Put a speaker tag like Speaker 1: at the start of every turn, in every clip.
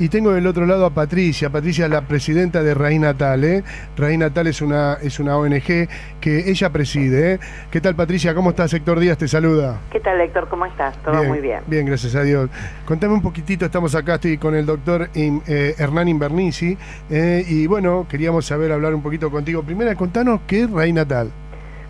Speaker 1: Y tengo del otro lado a Patricia. Patricia es la presidenta de Raíz Natal, ¿eh? Raíz Natal es una ONG que ella preside, ¿eh? ¿Qué tal, Patricia? ¿Cómo estás? Héctor Díaz te saluda.
Speaker 2: ¿Qué tal, Héctor? ¿Cómo estás? Todo
Speaker 1: bien,
Speaker 2: muy bien.
Speaker 1: Bien, gracias a Dios. Contame un poquitito, estamos acá, estoy con el doctor Hernán Invernici, y bueno, queríamos hablar un poquito contigo. Primero, contanos qué es Raíz Natal.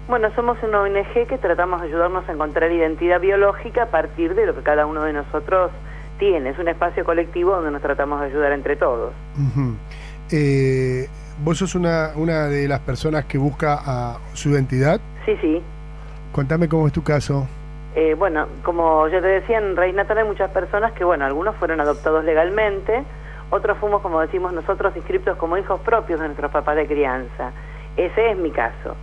Speaker 2: Bueno, somos una ONG que tratamos de ayudarnos a encontrar identidad biológica a partir de lo que cada uno de nosotros tiene. Es un espacio colectivo donde nos tratamos de ayudar entre todos.
Speaker 1: ¿Vos sos una de las personas que busca su identidad?
Speaker 2: Sí, sí.
Speaker 1: Contame cómo es tu caso.
Speaker 2: Bueno, como yo te decía, en Raíz Natal hay muchas personas que, bueno, algunos fueron adoptados legalmente, otros fuimos, como decimos nosotros, inscriptos como hijos propios de nuestros papás de crianza. Ese es mi caso.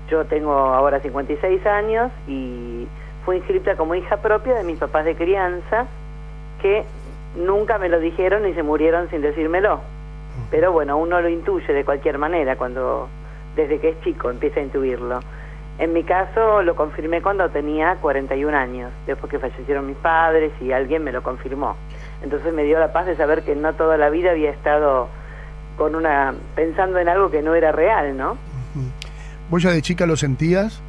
Speaker 2: Yo tengo ahora 56 años y fui inscripta como hija propia de mis papás de crianza, que nunca me lo dijeron y se murieron sin decírmelo. Pero bueno, uno lo intuye de cualquier manera desde que es chico empieza a intuirlo. En mi caso lo confirmé cuando tenía 41 años, después que fallecieron mis padres y alguien me lo confirmó. Entonces me dio la paz de saber que no toda la vida había estado pensando en algo que no era real, ¿no?
Speaker 1: ¿Vos ya de chica lo sentías?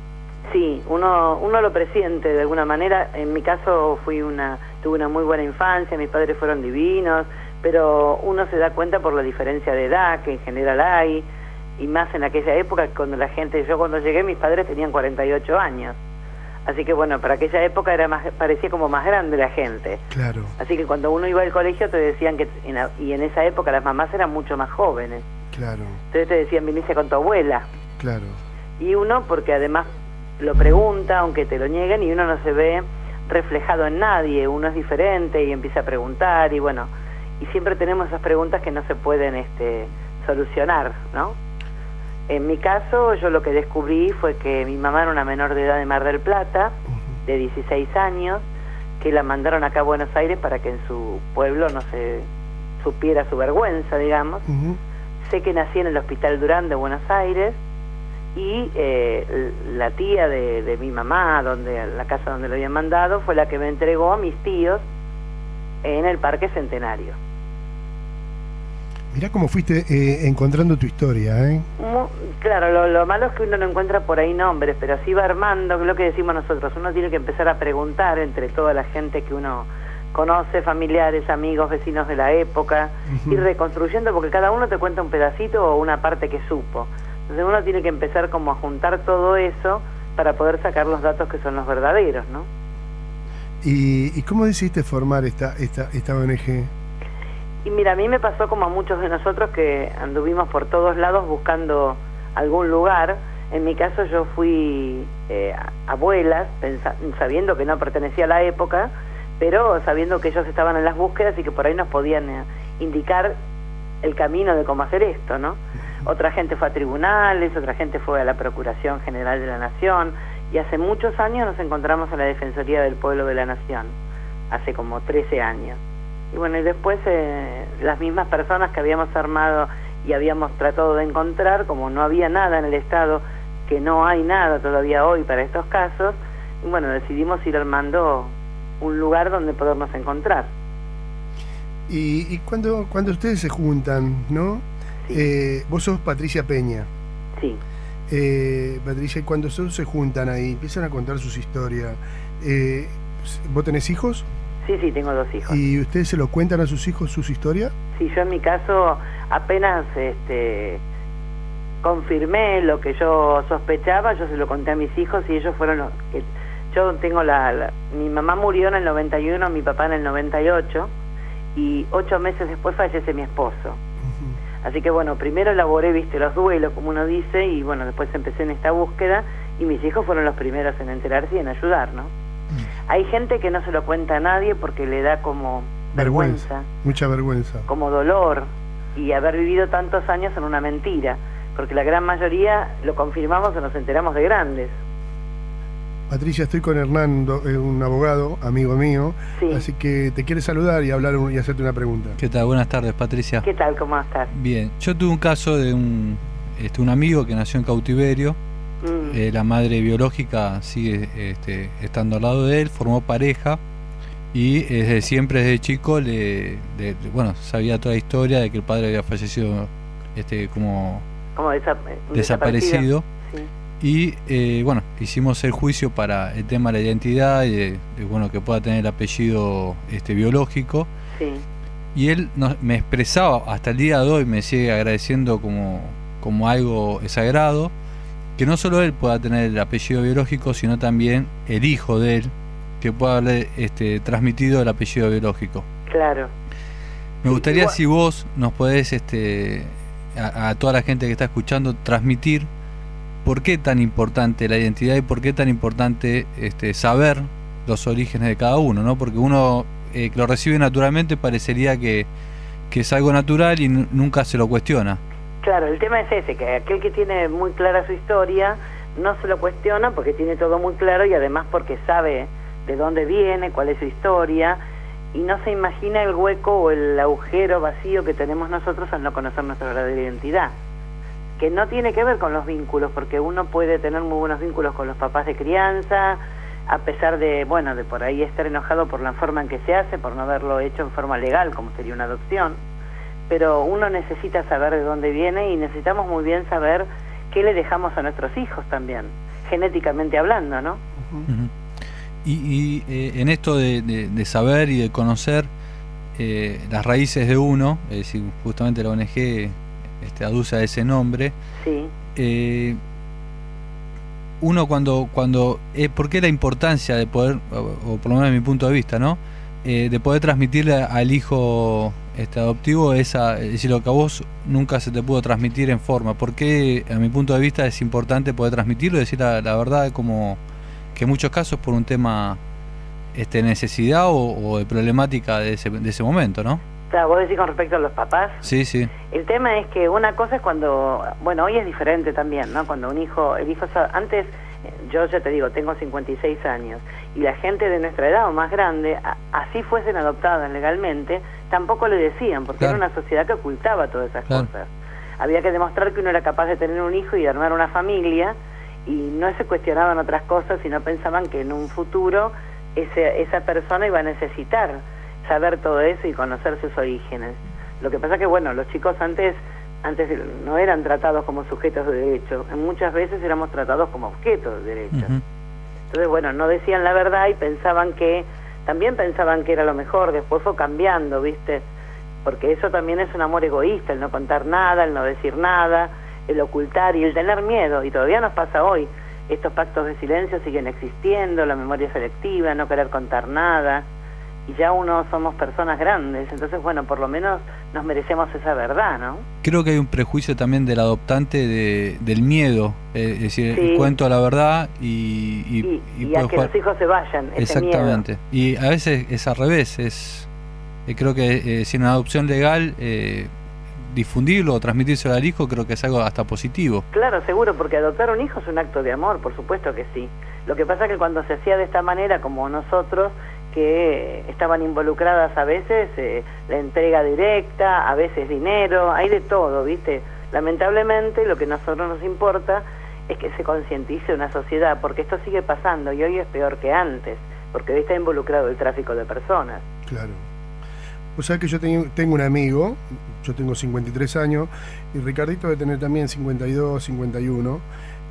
Speaker 2: Sí, uno lo presiente de alguna manera. En mi caso tuve una muy buena infancia, mis padres fueron divinos, pero uno se da cuenta por la diferencia de edad que en general hay, y más en aquella época cuando yo cuando llegué mis padres tenían 48 años. Así que bueno, para aquella época parecía como más grande la gente.
Speaker 1: Claro.
Speaker 2: Así que cuando uno iba al colegio te decían y en esa época las mamás eran mucho más jóvenes.
Speaker 1: Claro.
Speaker 2: Entonces te decían, viniste con tu abuela.
Speaker 1: Claro.
Speaker 2: Y uno, porque además lo pregunta, aunque te lo nieguen, y uno no se ve reflejado en nadie, uno es diferente y empieza a preguntar, y bueno, y siempre tenemos esas preguntas que no se pueden solucionar, ¿no? En mi caso, yo lo que descubrí fue que mi mamá era una menor de edad de Mar del Plata, de 16 años, que la mandaron acá a Buenos Aires para que en su pueblo no se supiera su vergüenza, digamos. Sé que nací en el Hospital Durán de Buenos Aires, y la tía de mi mamá, la casa donde lo habían mandado, fue la que me entregó a mis tíos en el Parque Centenario.
Speaker 1: Mirá cómo fuiste encontrando tu historia, ¿eh?
Speaker 2: Claro, lo malo es que uno no encuentra por ahí nombres, pero así va armando, que es lo que decimos nosotros. Uno tiene que empezar a preguntar entre toda la gente que uno conoce, familiares, amigos, vecinos de la época, ir reconstruyendo, porque cada uno te cuenta un pedacito o una parte que supo. Entonces uno tiene que empezar como a juntar todo eso para poder sacar los datos que son los verdaderos, ¿no?
Speaker 1: ¿Y cómo decidiste formar esta ONG?
Speaker 2: Y mira, a mí me pasó como a muchos de nosotros que anduvimos por todos lados buscando algún lugar. En mi caso yo fui abuelas, sabiendo que no pertenecía a la época, pero sabiendo que ellos estaban en las búsquedas y que por ahí nos podían indicar el camino de cómo hacer esto, ¿no? Otra gente fue a tribunales, otra gente fue a la Procuración General de la Nación, y hace muchos años nos encontramos en la Defensoría del Pueblo de la Nación, hace como 13 años. Y bueno, y después las mismas personas que habíamos armado y habíamos tratado de encontrar, como no había nada en el Estado, que no hay nada todavía hoy para estos casos, y bueno, decidimos ir armando un lugar donde podernos encontrar.
Speaker 1: Y cuando ustedes se juntan, ¿no? Sí. Vos sos Patricia Peña.
Speaker 2: Sí.
Speaker 1: Patricia, y cuando se juntan ahí, empiezan a contar sus historias, ¿vos tenés hijos?
Speaker 2: Sí, tengo 2 hijos.
Speaker 1: ¿Y ustedes se lo cuentan a sus hijos sus historias?
Speaker 2: Sí, yo en mi caso apenas confirmé lo que yo sospechaba, yo se lo conté a mis hijos y ellos fueron yo tengo mi mamá murió en el 91, mi papá en el 98, y 8 meses después fallece mi esposo. Así que bueno, primero elaboré, los duelos, como uno dice, y bueno, después empecé en esta búsqueda, y mis hijos fueron los primeros en enterarse y en ayudar, ¿no? Hay gente que no se lo cuenta a nadie porque le da como vergüenza,
Speaker 1: mucha vergüenza,
Speaker 2: como dolor, y haber vivido tantos años en una mentira, porque la gran mayoría lo confirmamos o nos enteramos de grandes.
Speaker 1: Patricia, estoy con Hernán, un abogado, amigo mío, sí. Así que te quiere saludar y hablar y hacerte una pregunta.
Speaker 3: ¿Qué tal? Buenas tardes, Patricia.
Speaker 2: ¿Qué tal? ¿Cómo estás?
Speaker 3: Bien, yo tuve un caso de un amigo que nació en cautiverio. La madre biológica sigue estando al lado de él, formó pareja Y desde chico, bueno, sabía toda la historia de que el padre había fallecido como desaparecido.
Speaker 2: Sí.
Speaker 3: Y bueno, hicimos el juicio para el tema de la identidad y bueno, que pueda tener el apellido biológico.
Speaker 2: Sí.
Speaker 3: Y él me expresaba, hasta el día de hoy me sigue agradeciendo como algo sagrado, que no solo él pueda tener el apellido biológico, sino también el hijo de él, que pueda haber transmitido el apellido biológico.
Speaker 2: Claro.
Speaker 3: Me gustaría si vos nos podés, a toda la gente que está escuchando, transmitir por qué tan importante la identidad y por qué tan importante saber los orígenes de cada uno, ¿no? Porque uno que lo recibe naturalmente parecería que es algo natural y nunca se lo cuestiona.
Speaker 2: Claro, el tema es ese, que aquel que tiene muy clara su historia no se lo cuestiona porque tiene todo muy claro y además porque sabe de dónde viene, cuál es su historia, y no se imagina el hueco o el agujero vacío que tenemos nosotros al no conocer nuestra verdadera identidad, que no tiene que ver con los vínculos, porque uno puede tener muy buenos vínculos con los papás de crianza, a pesar de, bueno, de por ahí estar enojado por la forma en que se hace, por no haberlo hecho en forma legal, como sería una adopción, pero uno necesita saber de dónde viene y necesitamos muy bien saber qué le dejamos a nuestros hijos también, genéticamente hablando, ¿no?
Speaker 3: Uh-huh. Y en esto de saber y de conocer las raíces de uno, es decir, justamente la ONG aduce a ese nombre.
Speaker 2: Sí.
Speaker 3: Uno cuando ¿por qué la importancia de poder, o por lo menos de mi punto de vista, ¿no? De poder transmitirle al hijo adoptivo es decir, lo que a vos nunca se te pudo transmitir en forma? ¿Por qué, a mi punto de vista, es importante poder transmitirlo y decir la verdad, como que en muchos casos por un tema necesidad o de problemática de ese momento, ¿no?
Speaker 2: Claro, vos decís con respecto a los papás.
Speaker 3: Sí, sí.
Speaker 2: El tema es que una cosa es cuando, bueno, hoy es diferente también, ¿no? Cuando el hijo, antes, yo ya te digo, tengo 56 años, y la gente de nuestra edad o más grande, así fuesen adoptadas legalmente, tampoco le decían, porque
Speaker 3: claro,
Speaker 2: era una sociedad que ocultaba todas esas
Speaker 3: claro,
Speaker 2: cosas. Había que demostrar que uno era capaz de tener un hijo y de armar una familia, y no se cuestionaban otras cosas, sino pensaban que en un futuro esa persona iba a necesitar saber todo eso y conocer sus orígenes. Lo que pasa que, bueno, los chicos antes no eran tratados como sujetos de derecho, muchas veces éramos tratados como objetos de derecho.
Speaker 3: Uh-huh.
Speaker 2: Entonces, bueno, no decían la verdad y también pensaban que era lo mejor, después fue cambiando, ¿viste? Porque eso también es un amor egoísta, el no contar nada, el no decir nada, el ocultar y el tener miedo, y todavía nos pasa hoy. Estos pactos de silencio siguen existiendo, la memoria selectiva, no querer contar nada, y ya somos personas grandes, entonces, bueno, por lo menos nos merecemos esa verdad, ¿no?
Speaker 3: Creo que hay un prejuicio también del adoptante del miedo, es decir,
Speaker 2: sí,
Speaker 3: cuento la verdad y
Speaker 2: a que los hijos se vayan, ese
Speaker 3: exactamente, miedo. Y a veces es al revés, creo que si en una adopción legal difundirlo o transmitírselo al hijo, creo que es algo hasta positivo.
Speaker 2: Claro, seguro, porque adoptar un hijo es un acto de amor, por supuesto que sí. Lo que pasa es que cuando se hacía de esta manera, como nosotros, que estaban involucradas a veces la entrega directa, a veces dinero, hay de todo, ¿viste? Lamentablemente lo que a nosotros nos importa es que se concientice una sociedad, porque esto sigue pasando y hoy es peor que antes, porque hoy está involucrado el tráfico de personas.
Speaker 1: Claro. O sea que yo tengo un amigo, yo tengo 53 años, y Ricardito debe tener también 52, 51,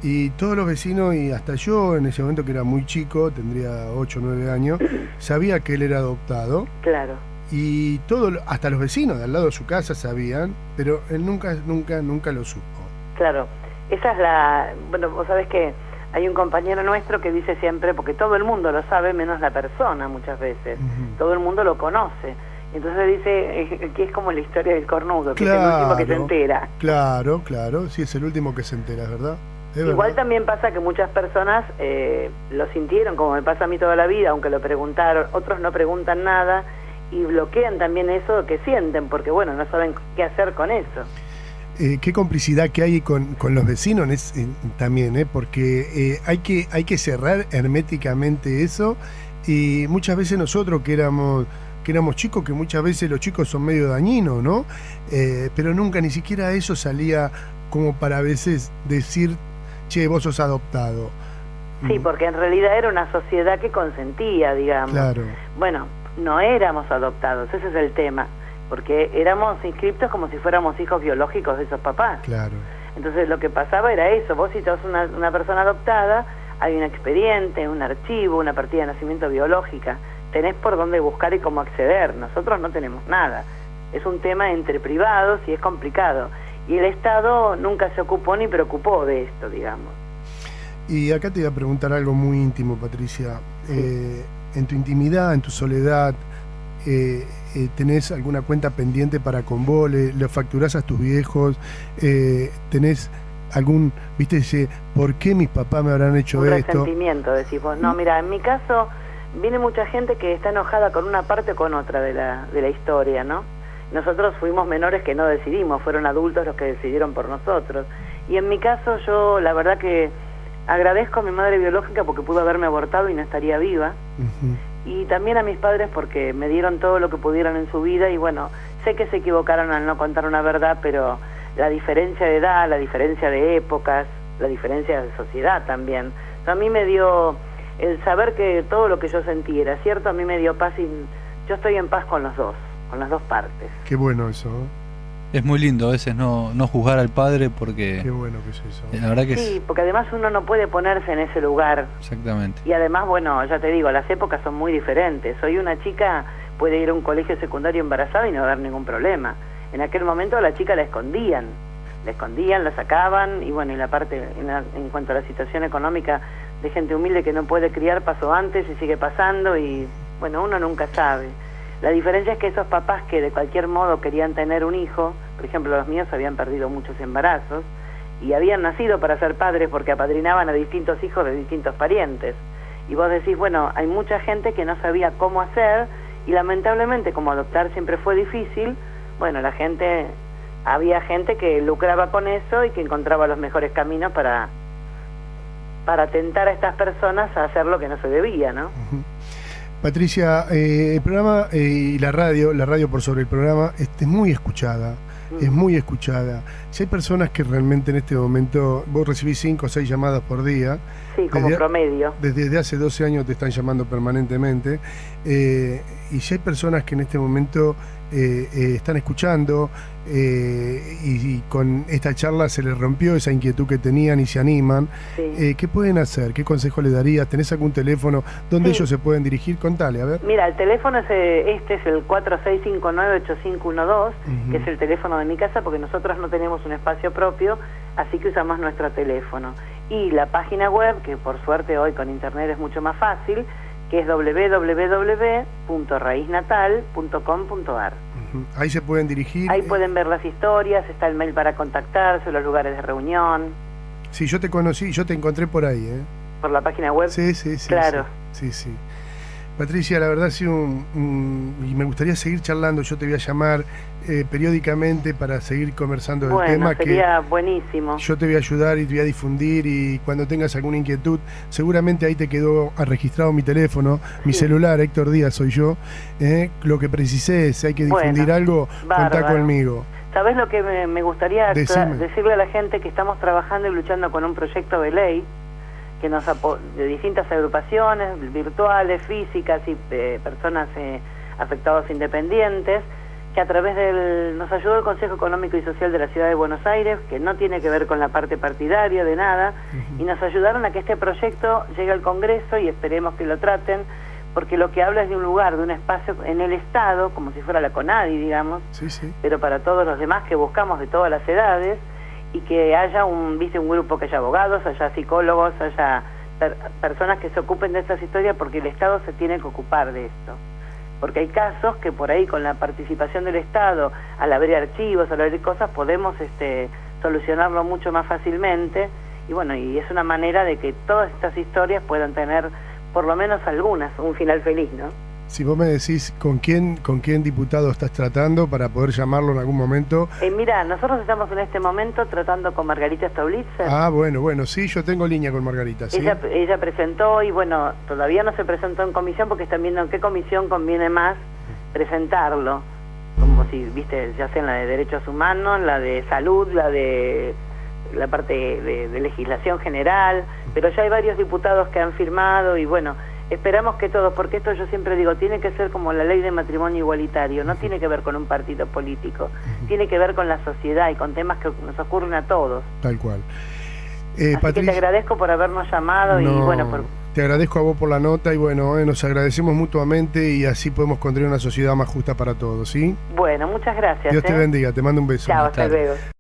Speaker 1: y todos los vecinos, y hasta yo en ese momento que era muy chico, tendría 8 o 9 años, sabía que él era adoptado.
Speaker 2: Claro.
Speaker 1: Y hasta los vecinos de al lado de su casa sabían, pero él nunca lo supo.
Speaker 2: Claro, esa es bueno, vos sabés que hay un compañero nuestro que dice siempre, porque todo el mundo lo sabe, menos la persona muchas veces, todo el mundo lo conoce. Entonces dice que es como la historia del cornudo, que
Speaker 1: claro,
Speaker 2: es el último que se entera.
Speaker 1: Claro, sí, es el último que se entera, ¿verdad?
Speaker 2: Igual verdad. También pasa que muchas personas lo sintieron, como me pasa a mí toda la vida, aunque lo preguntaron, otros no preguntan nada y bloquean también eso que sienten, porque bueno, no saben qué hacer con eso.
Speaker 1: Qué complicidad que hay con los vecinos también, porque hay que cerrar herméticamente eso, y muchas veces nosotros que éramos chicos, que muchas veces los chicos son medio dañinos, ¿no? Pero nunca ni siquiera eso salía como para a veces decir, che, vos sos adoptado.
Speaker 2: Sí, porque en realidad era una sociedad que consentía, digamos.
Speaker 1: Claro.
Speaker 2: Bueno, no éramos adoptados, ese es el tema, porque éramos inscriptos como si fuéramos hijos biológicos de esos papás.
Speaker 1: Claro.
Speaker 2: Entonces lo que pasaba era eso, vos si sos una persona adoptada, hay un expediente, un archivo, una partida de nacimiento biológica, tenés por dónde buscar y cómo acceder. Nosotros no tenemos nada, es un tema entre privados y es complicado, y el Estado nunca se ocupó ni preocupó de esto, digamos.
Speaker 1: Y acá te voy a preguntar algo muy íntimo, Patricia.
Speaker 2: Sí.
Speaker 1: En tu intimidad, en tu soledad, ¿tenés alguna cuenta pendiente para con vos? ¿Le facturás a tus viejos? ¿Tenés algún, viste, ese, ¿por qué mis papás me habrán hecho esto?
Speaker 2: Un resentimiento, decís vos. No, mira, en mi caso viene mucha gente que está enojada con una parte o con otra de la historia, ¿no? Nosotros fuimos menores que no decidimos, fueron adultos los que decidieron por nosotros. Y en mi caso yo, la verdad que agradezco a mi madre biológica porque pudo haberme abortado y no estaría viva. Y también a mis padres porque me dieron todo lo que pudieron en su vida y bueno, sé que se equivocaron al no contar una verdad, pero la diferencia de edad, la diferencia de épocas, la diferencia de sociedad también. O sea, a mí me dio el saber que todo lo que yo sentí era cierto, a mí me dio paz y yo estoy en paz con los dos, con las dos partes.
Speaker 1: Qué bueno eso, ¿eh?
Speaker 3: Es muy lindo a veces no juzgar al padre porque...
Speaker 1: Qué bueno que es eso.
Speaker 3: La verdad que
Speaker 2: sí, porque además uno no puede ponerse en ese lugar.
Speaker 3: Exactamente.
Speaker 2: Y además, bueno, ya te digo, las épocas son muy diferentes. Hoy una chica puede ir a un colegio secundario embarazada y no haber ningún problema. En aquel momento a la chica la escondían, la sacaban y bueno, y la parte, en cuanto a la situación económica de gente humilde que no puede criar pasó antes y sigue pasando y bueno, uno nunca sabe. La diferencia es que esos papás que de cualquier modo querían tener un hijo, por ejemplo los míos habían perdido muchos embarazos y habían nacido para ser padres porque apadrinaban a distintos hijos de distintos parientes. Y vos decís, bueno, hay mucha gente que no sabía cómo hacer y lamentablemente como adoptar siempre fue difícil, bueno, había gente que lucraba con eso y que encontraba los mejores caminos para tentar a estas personas a hacer lo que no se debía, ¿no?
Speaker 1: Patricia, el programa y la radio por sobre el programa es muy escuchada, es muy escuchada. Si hay personas que realmente en este momento, vos recibís 5 o 6 llamadas por día.
Speaker 2: Sí, como promedio.
Speaker 1: Desde hace 12 años te están llamando permanentemente. Y si hay personas que en este momento están escuchando y con esta charla se les rompió esa inquietud que tenían y se animan, sí. ¿Qué pueden hacer? ¿Qué consejo les darías? ¿Tenés algún teléfono donde ellos se pueden dirigir? Contale, a ver.
Speaker 2: Mira, el teléfono es el 4659-8512, que es el teléfono de mi casa, porque nosotros no tenemos un espacio propio, así que usamos nuestro teléfono. Y la página web, que por suerte hoy con internet es mucho más fácil, que es www.raíznatal.com.ar.
Speaker 1: Ahí se pueden dirigir.
Speaker 2: Ahí pueden ver las historias, está el mail para contactarse, los lugares de reunión.
Speaker 1: Sí, yo te conocí, yo te encontré por ahí, ¿eh?
Speaker 2: ¿Por la página web?
Speaker 1: Sí.
Speaker 2: Claro.
Speaker 1: Sí. Patricia, la verdad sí, y me gustaría seguir charlando, yo te voy a llamar periódicamente para seguir conversando del tema.
Speaker 2: Bueno, sería buenísimo.
Speaker 1: Yo te voy a ayudar y te voy a difundir y cuando tengas alguna inquietud, seguramente ahí te quedó registrado mi teléfono, mi celular, Héctor Díaz soy yo. Lo que precises, si hay que difundir algo, contá conmigo.
Speaker 2: ¿Sabés lo que me gustaría decirle a la gente? Que estamos trabajando y luchando con un proyecto de ley que de distintas agrupaciones virtuales, físicas y personas afectados independientes, que a través nos ayudó el Consejo Económico y Social de la Ciudad de Buenos Aires, que no tiene que ver con la parte partidaria de nada, y nos ayudaron a que este proyecto llegue al Congreso y esperemos que lo traten, porque lo que habla es de un lugar, de un espacio en el Estado, como si fuera la CONADI, digamos, pero para todos los demás que buscamos de todas las edades, y que haya un grupo, que haya abogados, haya psicólogos, haya personas que se ocupen de estas historias, porque el Estado se tiene que ocupar de esto. Porque hay casos que por ahí con la participación del Estado, al abrir archivos, al abrir cosas, podemos solucionarlo mucho más fácilmente, y bueno, y es una manera de que todas estas historias puedan tener, por lo menos algunas, un final feliz, ¿no?
Speaker 1: Si vos me decís con quién diputado estás tratando para poder llamarlo en algún momento.
Speaker 2: Mira, nosotros estamos en este momento tratando con Margarita Staulitzer.
Speaker 1: Ah, bueno, sí, yo tengo línea con Margarita, ¿sí?
Speaker 2: Ella presentó y bueno, todavía no se presentó en comisión porque están viendo en qué comisión conviene más presentarlo. Como si, viste, ya sea en la de Derechos Humanos, la de Salud, la parte de legislación general, pero ya hay varios diputados que han firmado y bueno, Esperamos que todos, porque esto yo siempre digo, tiene que ser como la ley de matrimonio igualitario, no tiene que ver con un partido político, tiene que ver con la sociedad y con temas que nos ocurren a todos.
Speaker 1: Tal cual.
Speaker 2: Así
Speaker 1: Patricia,
Speaker 2: que te agradezco por habernos llamado y bueno,
Speaker 1: te agradezco a vos por la nota y bueno, nos agradecemos mutuamente y así podemos construir una sociedad más justa para todos, ¿sí?
Speaker 2: Bueno, muchas gracias.
Speaker 1: Dios te bendiga, te mando un beso.
Speaker 2: Chao, hasta luego.